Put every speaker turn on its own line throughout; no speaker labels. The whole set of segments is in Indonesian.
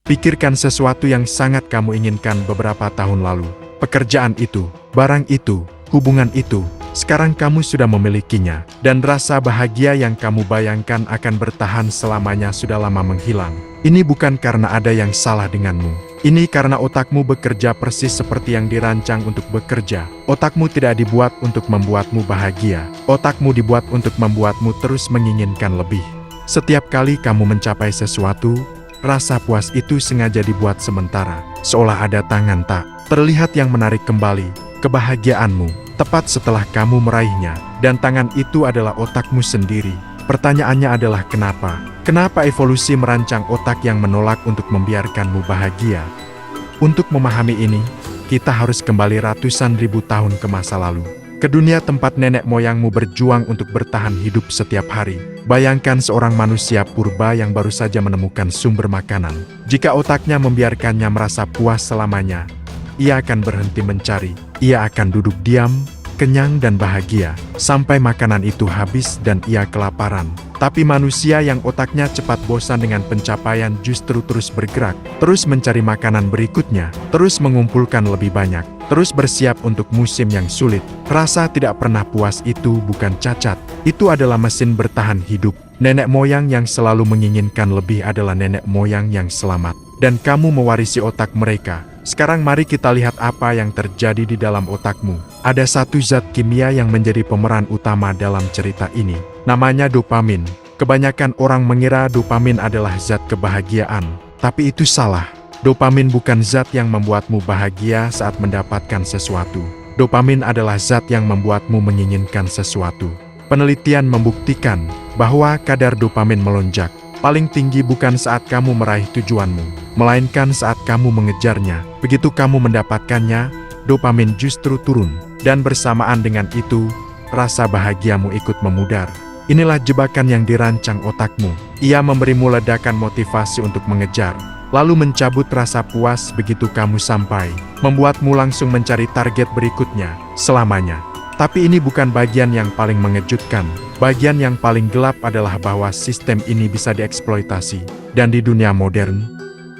Pikirkan sesuatu yang sangat kamu inginkan beberapa tahun lalu. Pekerjaan itu, barang itu, hubungan itu. Sekarang kamu sudah memilikinya, dan rasa bahagia yang kamu bayangkan akan bertahan selamanya sudah lama menghilang. Ini bukan karena ada yang salah denganmu. Ini karena otakmu bekerja persis seperti yang dirancang untuk bekerja. Otakmu tidak dibuat untuk membuatmu bahagia. Otakmu dibuat untuk membuatmu terus menginginkan lebih. Setiap kali kamu mencapai sesuatu, rasa puas itu sengaja dibuat sementara, seolah ada tangan tak terlihat yang menarik kembali kebahagiaanmu, tepat setelah kamu meraihnya, dan tangan itu adalah otakmu sendiri. Pertanyaannya adalah kenapa? Kenapa evolusi merancang otak yang menolak untuk membiarkanmu bahagia? Untuk memahami ini, kita harus kembali ratusan ribu tahun ke masa lalu. Ke dunia tempat nenek moyangmu berjuang untuk bertahan hidup setiap hari. Bayangkan seorang manusia purba yang baru saja menemukan sumber makanan. Jika otaknya membiarkannya merasa puas selamanya, ia akan berhenti mencari. Ia akan duduk diam, kenyang dan bahagia, sampai makanan itu habis dan ia kelaparan. Tapi manusia yang otaknya cepat bosan dengan pencapaian justru terus bergerak, terus mencari makanan berikutnya, terus mengumpulkan lebih banyak, terus bersiap untuk musim yang sulit. Rasa tidak pernah puas itu bukan cacat, itu adalah mesin bertahan hidup. Nenek moyang yang selalu menginginkan lebih adalah nenek moyang yang selamat, dan kamu mewarisi otak mereka. Sekarang mari kita lihat apa yang terjadi di dalam otakmu. Ada satu zat kimia yang menjadi pemeran utama dalam cerita ini. Namanya dopamin. Kebanyakan orang mengira dopamin adalah zat kebahagiaan. Tapi itu salah. Dopamin bukan zat yang membuatmu bahagia saat mendapatkan sesuatu. Dopamin adalah zat yang membuatmu menginginkan sesuatu. Penelitian membuktikan bahwa kadar dopamin melonjak paling tinggi bukan saat kamu meraih tujuanmu, melainkan saat kamu mengejarnya. Begitu kamu mendapatkannya, dopamin justru turun, dan bersamaan dengan itu, rasa bahagiamu ikut memudar. Inilah jebakan yang dirancang otakmu. Ia memberimu ledakan motivasi untuk mengejar, lalu mencabut rasa puas begitu kamu sampai, membuatmu langsung mencari target berikutnya, selamanya. Tapi ini bukan bagian yang paling mengejutkan. Bagian yang paling gelap adalah bahwa sistem ini bisa dieksploitasi. Dan di dunia modern,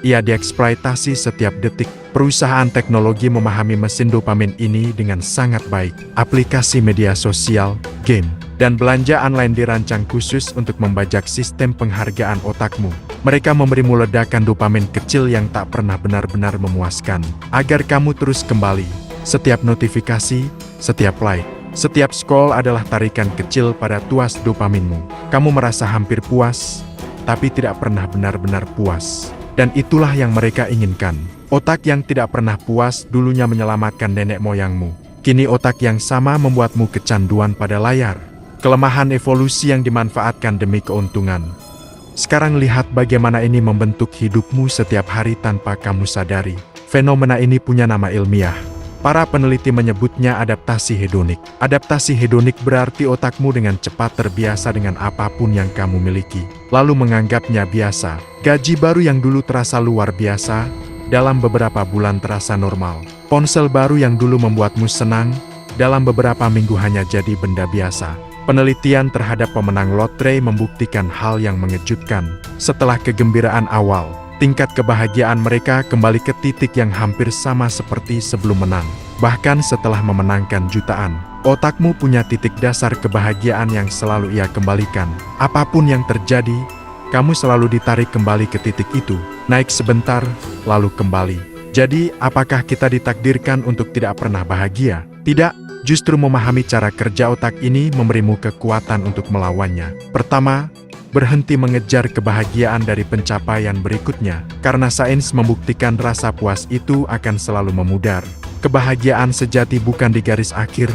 ia dieksploitasi setiap detik. Perusahaan teknologi memahami mesin dopamin ini dengan sangat baik. Aplikasi media sosial, game, dan belanja online dirancang khusus untuk membajak sistem penghargaan otakmu. Mereka memberimu ledakan dopamin kecil yang tak pernah benar-benar memuaskan, agar kamu terus kembali. Setiap notifikasi, setiap like, setiap scroll adalah tarikan kecil pada tuas dopaminmu. Kamu merasa hampir puas, tapi tidak pernah benar-benar puas. Dan itulah yang mereka inginkan. Otak yang tidak pernah puas dulunya menyelamatkan nenek moyangmu. Kini otak yang sama membuatmu kecanduan pada layar. Kelemahan evolusi yang dimanfaatkan demi keuntungan. Sekarang lihat bagaimana ini membentuk hidupmu setiap hari tanpa kamu sadari. Fenomena ini punya nama ilmiah. Para peneliti menyebutnya adaptasi hedonik. Adaptasi hedonik berarti otakmu dengan cepat terbiasa dengan apapun yang kamu miliki, lalu menganggapnya biasa. Gaji baru yang dulu terasa luar biasa, dalam beberapa bulan terasa normal. Ponsel baru yang dulu membuatmu senang, dalam beberapa minggu hanya jadi benda biasa. Penelitian terhadap pemenang lotre membuktikan hal yang mengejutkan. Setelah kegembiraan awal, tingkat kebahagiaan mereka kembali ke titik yang hampir sama seperti sebelum menang. Bahkan setelah memenangkan jutaan, otakmu punya titik dasar kebahagiaan yang selalu ia kembalikan. Apapun yang terjadi, kamu selalu ditarik kembali ke titik itu. Naik sebentar, lalu kembali. Jadi, apakah kita ditakdirkan untuk tidak pernah bahagia? Tidak, justru memahami cara kerja otak ini memberimu kekuatan untuk melawannya. Pertama, berhenti mengejar kebahagiaan dari pencapaian berikutnya, karena sains membuktikan rasa puas itu akan selalu memudar. Kebahagiaan sejati bukan di garis akhir,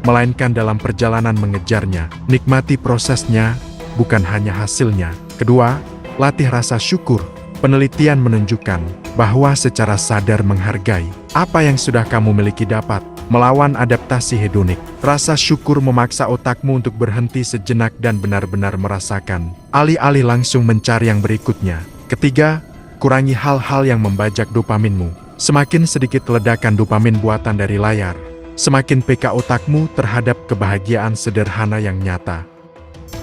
melainkan dalam perjalanan mengejarnya. Nikmati prosesnya, bukan hanya hasilnya. Kedua, latih rasa syukur. Penelitian menunjukkan bahwa secara sadar menghargai apa yang sudah kamu miliki dapat melawan adaptasi hedonik. Rasa syukur memaksa otakmu untuk berhenti sejenak dan benar-benar merasakan, alih-alih langsung mencari yang berikutnya. Ketiga, kurangi hal-hal yang membajak dopaminmu. Semakin sedikit ledakan dopamin buatan dari layar, semakin peka otakmu terhadap kebahagiaan sederhana yang nyata.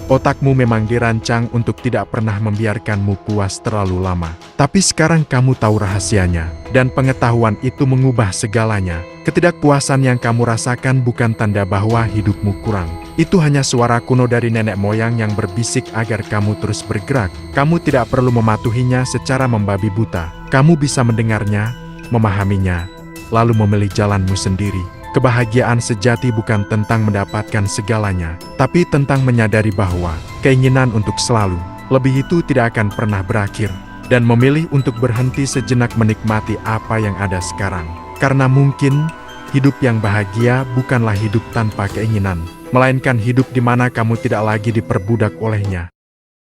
Otakmu memang dirancang untuk tidak pernah membiarkanmu puas terlalu lama. Tapi sekarang kamu tahu rahasianya, dan pengetahuan itu mengubah segalanya. Ketidakpuasan yang kamu rasakan bukan tanda bahwa hidupmu kurang. Itu hanya suara kuno dari nenek moyang yang berbisik agar kamu terus bergerak. Kamu tidak perlu mematuhinya secara membabi buta. Kamu bisa mendengarnya, memahaminya, lalu memilih jalanmu sendiri. Kebahagiaan sejati bukan tentang mendapatkan segalanya, tapi tentang menyadari bahwa keinginan untuk selalu lebih itu tidak akan pernah berakhir, dan memilih untuk berhenti sejenak menikmati apa yang ada sekarang. Karena mungkin hidup yang bahagia bukanlah hidup tanpa keinginan, melainkan hidup di mana kamu tidak lagi diperbudak olehnya.